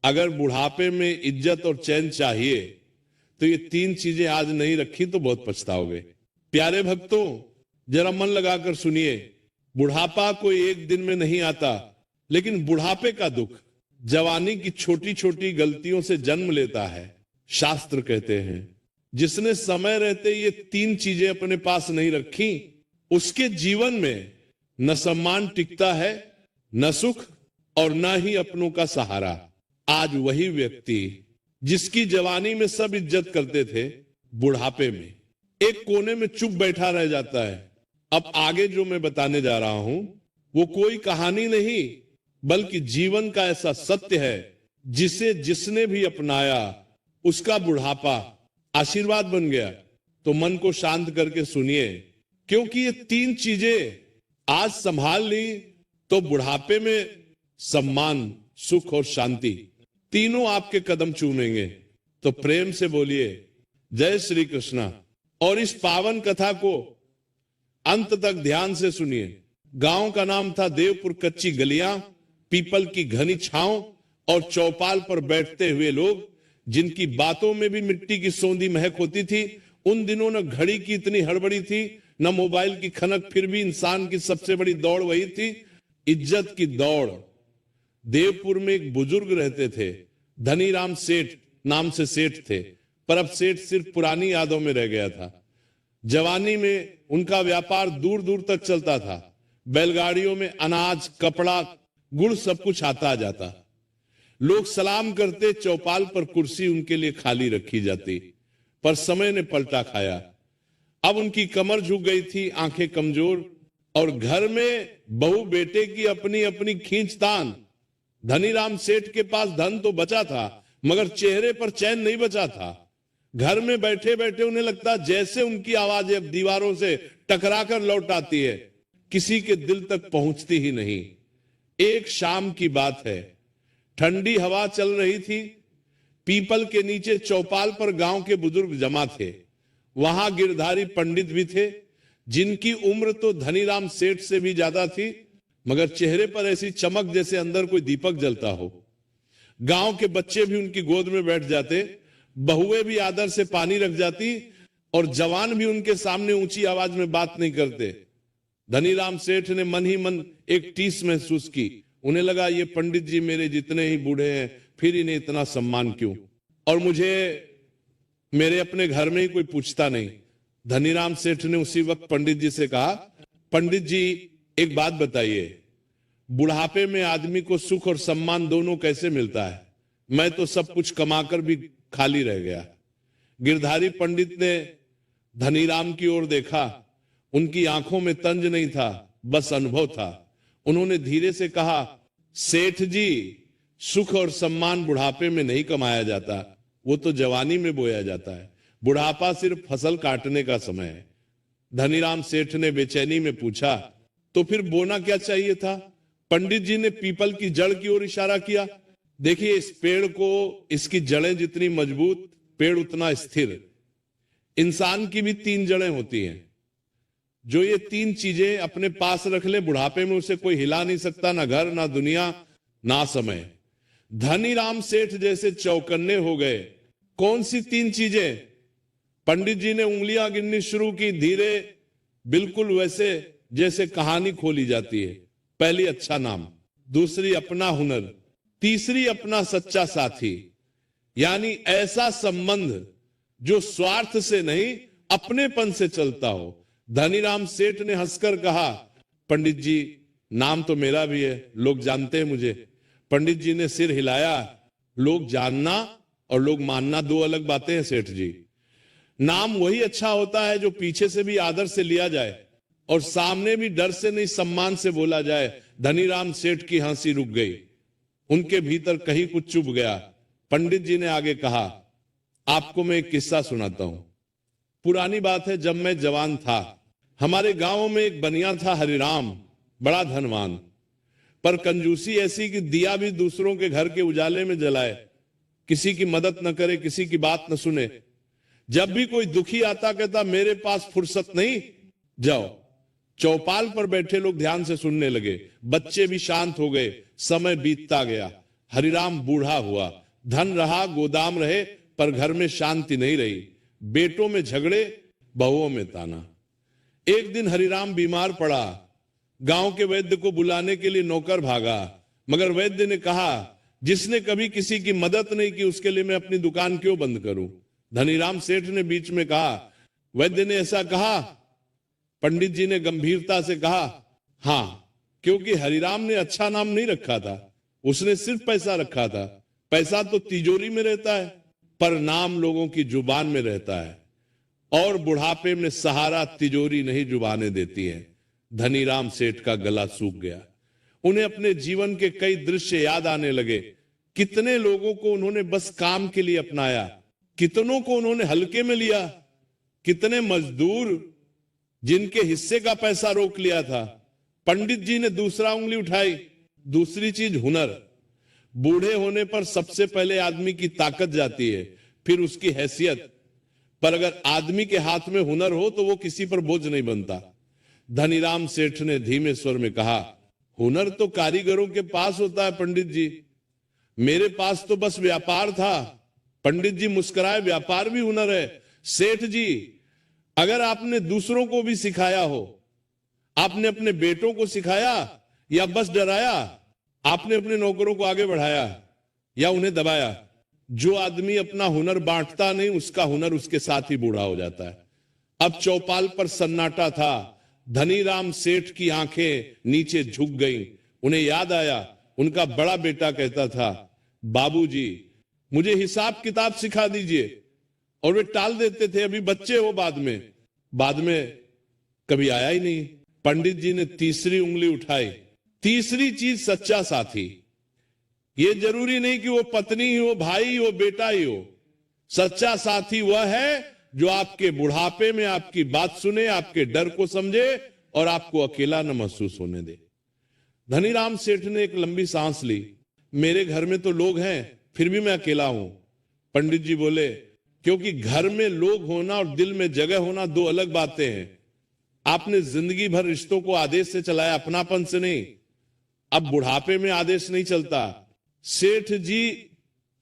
अगर बुढ़ापे में इज्जत और चैन चाहिए तो ये तीन चीजें आज नहीं रखी तो बहुत पछताओगे। प्यारे भक्तों, जरा मन लगाकर सुनिए। बुढ़ापा कोई एक दिन में नहीं आता, लेकिन बुढ़ापे का दुख जवानी की छोटी छोटी गलतियों से जन्म लेता है। शास्त्र कहते हैं जिसने समय रहते ये तीन चीजें अपने पास नहीं रखी, उसके जीवन में न सम्मान टिकता है, न सुख और न ही अपनों का सहारा। आज वही व्यक्ति जिसकी जवानी में सब इज्जत करते थे, बुढ़ापे में एक कोने में चुप बैठा रह जाता है। अब आगे जो मैं बताने जा रहा हूं वो कोई कहानी नहीं, बल्कि जीवन का ऐसा सत्य है जिसे जिसने भी अपनाया उसका बुढ़ापा आशीर्वाद बन गया। तो मन को शांत करके सुनिए, क्योंकि ये तीन चीजें आज संभाल ली तो बुढ़ापे में सम्मान, सुख और शांति तीनों आपके कदम चूमेंगे। तो प्रेम से बोलिए जय श्री कृष्णा। और इस पावन कथा को अंत तक ध्यान से सुनिए। गांव का नाम था देवपुर। कच्ची गलियां, पीपल की घनी छांव और चौपाल पर बैठते हुए लोग, जिनकी बातों में भी मिट्टी की सौंधी महक होती थी। उन दिनों न घड़ी की इतनी हड़बड़ी थी, न मोबाइल की खनक, फिर भी इंसान की सबसे बड़ी दौड़ वही थी, इज्जत की दौड़। देवपुर में एक बुजुर्ग रहते थे, धनीराम सेठ नाम से सेठ थे, पर अब सेठ सिर्फ पुरानी यादों में रह गया था। जवानी में उनका व्यापार दूर दूर तक चलता था। बैलगाड़ियों में अनाज, कपड़ा, गुड़ सब कुछ आता जाता। लोग सलाम करते, चौपाल पर कुर्सी उनके लिए खाली रखी जाती। पर समय ने पलटा खाया। अब उनकी कमर झुक गई थी, आंखें कमजोर, और घर में बहू बेटे की अपनी अपनी खींचतान। धनीराम सेठ के पास धन तो बचा था, मगर चेहरे पर चैन नहीं बचा था। घर में बैठे बैठे उन्हें लगता जैसे उनकी आवाज अब दीवारों से टकराकर लौट आती है, किसी के दिल तक पहुंचती ही नहीं। एक शाम की बात है, ठंडी हवा चल रही थी। पीपल के नीचे चौपाल पर गांव के बुजुर्ग जमा थे। वहां गिरधारी पंडित भी थे, जिनकी उम्र तो धनीराम सेठ से भी ज्यादा थी, मगर चेहरे पर ऐसी चमक जैसे अंदर कोई दीपक जलता हो। गांव के बच्चे भी उनकी गोद में बैठ जाते, बहुएं भी आदर से पानी रख जाती, और जवान भी उनके सामने ऊंची आवाज में बात नहीं करते। धनीराम सेठ ने मन ही मन एक टीस महसूस की। उन्हें लगा ये पंडित जी मेरे जितने ही बूढ़े हैं, फिर इन्हें इतना सम्मान क्यों, और मुझे मेरे अपने घर में ही कोई पूछता नहीं। धनीराम सेठ ने उसी वक्त पंडित जी से कहा, पंडित जी एक बात बताइए, बुढ़ापे में आदमी को सुख और सम्मान दोनों कैसे मिलता है? मैं तो सब कुछ कमाकर भी खाली रह गया। गिरधारी पंडित ने धनीराम की ओर देखा। उनकी आंखों में तंज नहीं था, बस अनुभव था। उन्होंने धीरे से कहा, सेठ जी, सुख और सम्मान बुढ़ापे में नहीं कमाया जाता, वो तो जवानी में बोया जाता है। बुढ़ापा सिर्फ फसल काटने का समय है। धनीराम सेठ ने बेचैनी में पूछा, तो फिर बोना क्या चाहिए था? पंडित जी ने पीपल की जड़ की ओर इशारा किया। देखिए, इस पेड़ को इसकी जड़ें जितनी मजबूत, पेड़ उतना स्थिर। इंसान की भी तीन जड़ें होती हैं। जो ये तीन चीजें अपने पास रख ले, बुढ़ापे में उसे कोई हिला नहीं सकता, ना घर, ना दुनिया, ना समय। धनीराम सेठ जैसे चौकन्ने हो गए। कौन सी तीन चीजें? पंडित जी ने उंगलियां गिननी शुरू की, धीरे, बिल्कुल वैसे जैसे कहानी खोली जाती है। पहली अच्छा नाम, दूसरी अपना हुनर, तीसरी अपना सच्चा साथी। यानी ऐसा संबंध जो स्वार्थ से नहीं, अपनेपन से चलता हो। धनीराम सेठ ने हंसकर कहा, पंडित जी, नाम तो मेरा भी है, लोग जानते हैं मुझे। पंडित जी ने सिर हिलाया। लोग जानना और लोग मानना दो अलग बातें हैं सेठ जी। नाम वही अच्छा होता है जो पीछे से भी आदर से लिया जाए और सामने भी डर से नहीं, सम्मान से बोला जाए। धनीराम सेठ की हंसी रुक गई। उनके भीतर कहीं कुछ चुभ गया। पंडित जी ने आगे कहा, आपको मैं एक किस्सा सुनाता हूं। पुरानी बात है, जब मैं जवान था, हमारे गांव में एक बनिया था हरिराम, बड़ा धनवान, पर कंजूसी ऐसी कि दिया भी दूसरों के घर के उजाले में जलाए, किसी की मदद न करे, किसी की बात न सुने। जब भी कोई दुखी आता कहता, मेरे पास फुर्सत नहीं, जाओ। चौपाल पर बैठे लोग ध्यान से सुनने लगे। बच्चे भी शांत हो गए। समय बीतता गया। हरिराम बूढ़ा हुआ, धन रहा, गोदाम रहे, पर घर में शांति नहीं रही। बेटों में झगड़े, बहुओं में ताना। एक दिन हरिराम बीमार पड़ा। गांव के वैद्य को बुलाने के लिए नौकर भागा, मगर वैद्य ने कहा, जिसने कभी किसी की मदद नहीं की उसके लिए मैं अपनी दुकान क्यों बंद करूं। धनीराम सेठ ने बीच में कहा, वैद्य ने ऐसा कहा? पंडित जी ने गंभीरता से कहा, हां, क्योंकि हरिराम ने अच्छा नाम नहीं रखा था, उसने सिर्फ पैसा रखा था। पैसा तो तिजोरी में रहता है, पर नाम लोगों की जुबान में रहता है, और बुढ़ापे में सहारा तिजोरी नहीं जुबानें देती हैं। धनीराम सेठ का गला सूख गया। उन्हें अपने जीवन के कई दृश्य याद आने लगे। कितने लोगों को उन्होंने बस काम के लिए अपनाया, कितनों को उन्होंने हल्के में लिया, कितने मजदूर जिनके हिस्से का पैसा रोक लिया था। पंडित जी ने दूसरा उंगली उठाई। दूसरी चीज हुनर। बूढ़े होने पर सबसे पहले आदमी की ताकत जाती है, फिर उसकी हैसियत। पर अगर आदमी के हाथ में हुनर हो तो वो किसी पर बोझ नहीं बनता। धनीराम सेठ ने धीमे स्वर में कहा, हुनर तो कारीगरों के पास होता है पंडित जी, मेरे पास तो बस व्यापार था। पंडित जी मुस्कुराए, व्यापार भी हुनर है। सेठ जी, अगर आपने दूसरों को भी सिखाया हो, आपने अपने बेटों को सिखाया या बस डराया? आपने अपने नौकरों को आगे बढ़ाया या उन्हें दबाया? जो आदमी अपना हुनर बांटता नहीं, उसका हुनर उसके साथ ही बूढ़ा हो जाता है। अब चौपाल पर सन्नाटा था। धनीराम सेठ की आंखें नीचे झुक गईं। उन्हें याद आया, उनका बड़ा बेटा कहता था, बाबूजी मुझे हिसाब किताब सिखा दीजिए, और वे टाल देते थे, अभी बच्चे हो, बाद में कभी आया ही नहीं। पंडित जी ने तीसरी उंगली उठाई। तीसरी चीज सच्चा साथी। ये जरूरी नहीं कि वो पत्नी ही हो, भाई हो, बेटा ही हो। सच्चा साथी वह है जो आपके बुढ़ापे में आपकी बात सुने, आपके डर को समझे और आपको अकेला न महसूस होने दे। धनीराम सेठ ने एक लंबी सांस ली। मेरे घर में तो लोग हैं, फिर भी मैं अकेला हूं। पंडित जी बोले, क्योंकि घर में लोग होना और दिल में जगह होना दो अलग बातें हैं। आपने जिंदगी भर रिश्तों को आदेश से चलाया, अपनापन से नहीं। अब बुढ़ापे में आदेश नहीं चलता। सेठ जी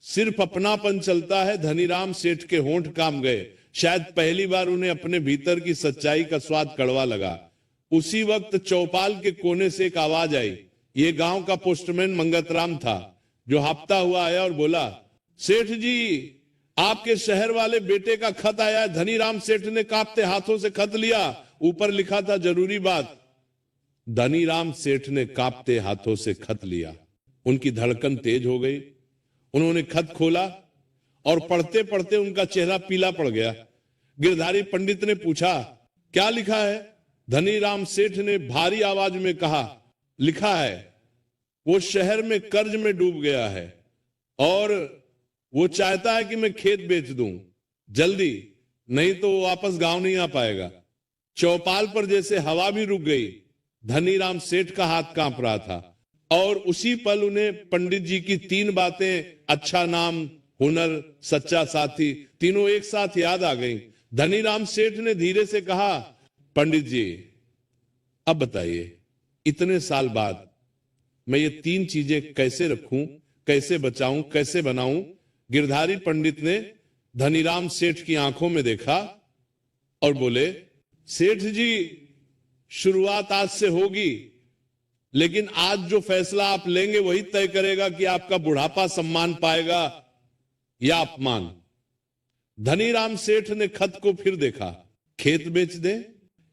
सिर्फ अपनापन चलता है। धनीराम सेठ के होंठ काम गए। शायद पहली बार उन्हें अपने भीतर की सच्चाई का स्वाद कड़वा लगा। उसी वक्त चौपाल के कोने से एक आवाज आई। ये गांव का पोस्टमैन मंगतराम था, जो हांफता हुआ आया और बोला, सेठ जी, आपके शहर वाले बेटे का खत आया। धनीराम सेठ ने कांपते हाथों से खत लिया। ऊपर लिखा था, जरूरी बात। धनीराम सेठ ने कांपते हाथों से खत लिया। उनकी धड़कन तेज हो गई। उन्होंने खत खोला और पढ़ते पढ़ते उनका चेहरा पीला पड़ गया। गिरधारी पंडित ने पूछा, क्या लिखा है? धनीराम सेठ ने भारी आवाज में कहा, लिखा है, वो शहर में कर्ज में डूब गया है और वो चाहता है कि मैं खेत बेच दूं जल्दी, नहीं तो वो वापस गांव नहीं आ पाएगा। चौपाल पर जैसे हवा भी रुक गई। धनीराम सेठ का हाथ कांप रहा था और उसी पल उन्हें पंडित जी की तीन बातें, अच्छा नाम, हुनर, सच्चा साथी, तीनों एक साथ याद आ गई। धनीराम सेठ ने धीरे से कहा, पंडित जी, अब बताइए, इतने साल बाद मैं ये तीन चीजें कैसे रखूं, कैसे बचाऊं, कैसे बनाऊं? गिरधारी पंडित ने धनीराम सेठ की आंखों में देखा और बोले, सेठ जी, शुरुआत आज से होगी, लेकिन आज जो फैसला आप लेंगे वही तय करेगा कि आपका बुढ़ापा सम्मान पाएगा या अपमान। धनीराम सेठ ने खत को फिर देखा। खेत बेच दें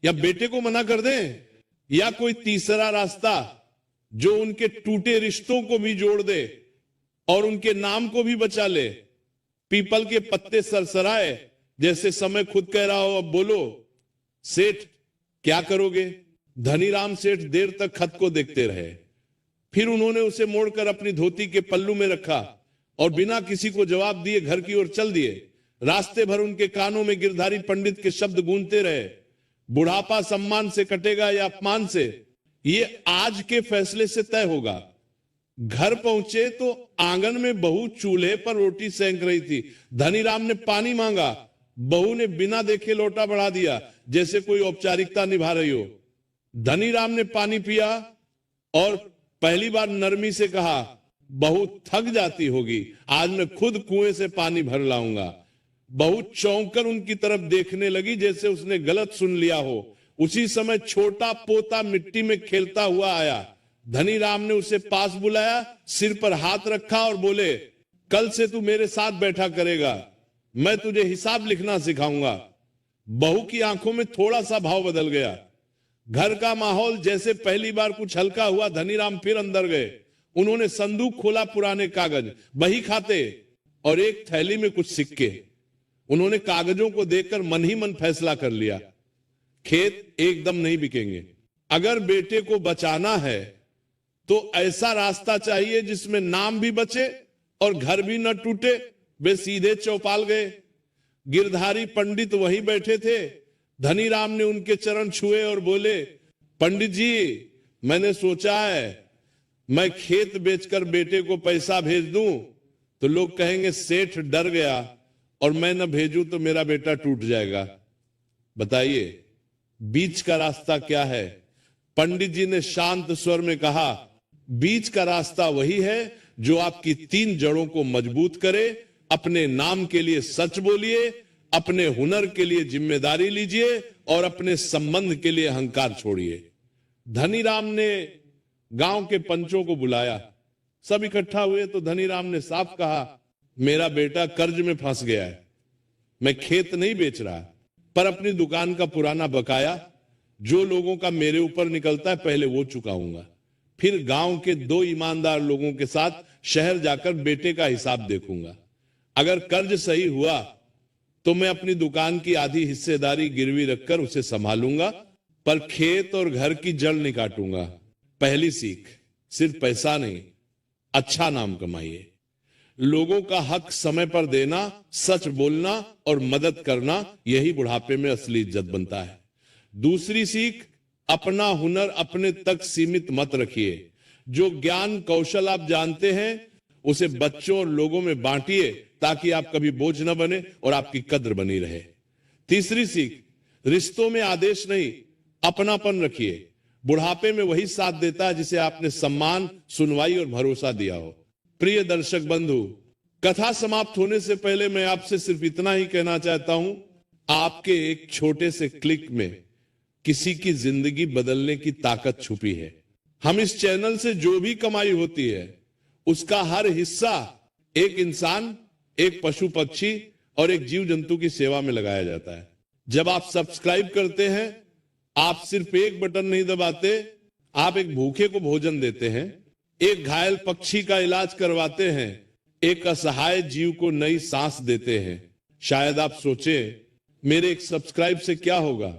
या बेटे को मना कर दें, या कोई तीसरा रास्ता जो उनके टूटे रिश्तों को भी जोड़ दे और उनके नाम को भी बचा ले। पीपल के पत्ते सरसराए जैसे समय खुद कह रहा हो, अब बोलो सेठ, क्या करोगे? धनीराम सेठ देर तक खत को देखते रहे। फिर उन्होंने उसे मोड़कर अपनी धोती के पल्लू में रखा और बिना किसी को जवाब दिए घर की ओर चल दिए। रास्ते भर उनके कानों में गिरधारी पंडित के शब्द गूंजते रहे, बुढ़ापा सम्मान से कटेगा या अपमान से, ये आज के फैसले से तय होगा। घर पहुंचे तो आंगन में बहू चूल्हे पर रोटी सेंक रही थी। धनीराम ने पानी मांगा। बहू ने बिना देखे लोटा बढ़ा दिया, जैसे कोई औपचारिकता निभा रही हो। धनीराम ने पानी पिया और पहली बार नरमी से कहा, बहू थक जाती होगी, आज मैं खुद कुएं से पानी भर लाऊंगा। बहू चौंककर उनकी तरफ देखने लगी जैसे उसने गलत सुन लिया हो। उसी समय छोटा पोता मिट्टी में खेलता हुआ आया। धनी राम ने उसे पास बुलाया, सिर पर हाथ रखा और बोले, कल से तू मेरे साथ बैठा करेगा, मैं तुझे हिसाब लिखना सिखाऊंगा। बहू की आंखों में थोड़ा सा भाव बदल गया। घर का माहौल जैसे पहली बार कुछ हल्का हुआ। धनीराम फिर अंदर गए। उन्होंने संदूक खोला, पुराने कागज, बही खाते और एक थैली में कुछ सिक्के। उन्होंने कागजों को देखकर मन ही मन फैसला कर लिया, खेत एकदम नहीं बिकेंगे। अगर बेटे को बचाना है तो ऐसा रास्ता चाहिए जिसमें नाम भी बचे और घर भी न टूटे। वे सीधे चौपाल गए। गिरधारी पंडित वहीं बैठे थे। धनीराम ने उनके चरण छुए और बोले, पंडित जी, मैंने सोचा है मैं खेत बेचकर बेटे को पैसा भेज दूं तो लोग कहेंगे सेठ डर गया, और मैं न भेजूं तो मेरा बेटा टूट जाएगा। बताइए बीच का रास्ता क्या है? पंडित जी ने शांत स्वर में कहा, बीच का रास्ता वही है जो आपकी 3 जड़ों को मजबूत करे। अपने नाम के लिए सच बोलिए, अपने हुनर के लिए जिम्मेदारी लीजिए और अपने संबंध के लिए अहंकार छोड़िए। धनीराम ने गांव के पंचों को बुलाया। सब इकट्ठा हुए तो धनीराम ने साफ कहा, मेरा बेटा कर्ज में फंस गया है। मैं खेत नहीं बेच रहा, पर अपनी दुकान का पुराना बकाया जो लोगों का मेरे ऊपर निकलता है पहले वो चुकाऊंगा। फिर गांव के 2 ईमानदार लोगों के साथ शहर जाकर बेटे का हिसाब देखूंगा। अगर कर्ज सही हुआ तो मैं अपनी दुकान की आधी हिस्सेदारी गिरवी रखकर उसे संभालूंगा, पर खेत और घर की जड़ नहीं काटूंगा। पहली सीख, सिर्फ पैसा नहीं, अच्छा नाम कमाइए। लोगों का हक समय पर देना, सच बोलना और मदद करना, यही बुढ़ापे में असली इज्जत बनता है। दूसरी सीख, अपना हुनर अपने तक सीमित मत रखिए। जो ज्ञान कौशल आप जानते हैं उसे बच्चों और लोगों में बांटिए ताकि आप कभी बोझ न बने और आपकी कद्र बनी रहे। तीसरी सीख, रिश्तों में आदेश नहीं, अपनापन रखिए। बुढ़ापे में वही साथ देता है जिसे आपने सम्मान, सुनवाई और भरोसा दिया हो। प्रिय दर्शक बंधु, कथा समाप्त होने से पहले मैं आपसे सिर्फ इतना ही कहना चाहता हूं, आपके एक छोटे से क्लिक में किसी की जिंदगी बदलने की ताकत छुपी है। हम इस चैनल से जो भी कमाई होती है उसका हर हिस्सा एक इंसान, एक पशु पक्षी और एक जीव जंतु की सेवा में लगाया जाता है। जब आप सब्सक्राइब करते हैं, आप सिर्फ एक बटन नहीं दबाते, आप एक भूखे को भोजन देते हैं, एक घायल पक्षी का इलाज करवाते हैं, एक असहाय जीव को नई सांस देते हैं। शायद आप सोचें मेरे एक सब्सक्राइब से क्या होगा,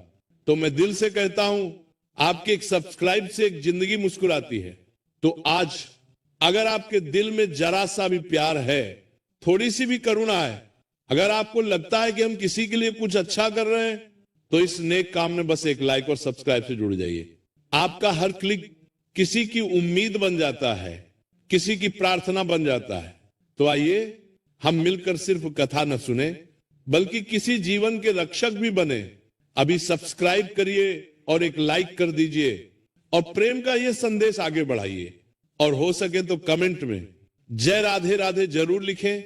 तो मैं दिल से कहता हूं आपके एक सब्सक्राइब से एक जिंदगी मुस्कुराती है। तो आज अगर आपके दिल में जरा सा भी प्यार है, थोड़ी सी भी करुणा है, अगर आपको लगता है कि हम किसी के लिए कुछ अच्छा कर रहे हैं, तो इस नेक काम में बस एक लाइक और सब्सक्राइब से जुड़ जाइए। आपका हर क्लिक किसी की उम्मीद बन जाता है, किसी की प्रार्थना बन जाता है। तो आइए हम मिलकर सिर्फ कथा न सुने बल्कि किसी जीवन के रक्षक भी बने। अभी सब्सक्राइब करिए और एक लाइक कर दीजिए और प्रेम का यह संदेश आगे बढ़ाइए। और हो सके तो कमेंट में जय राधे राधे जरूर लिखें।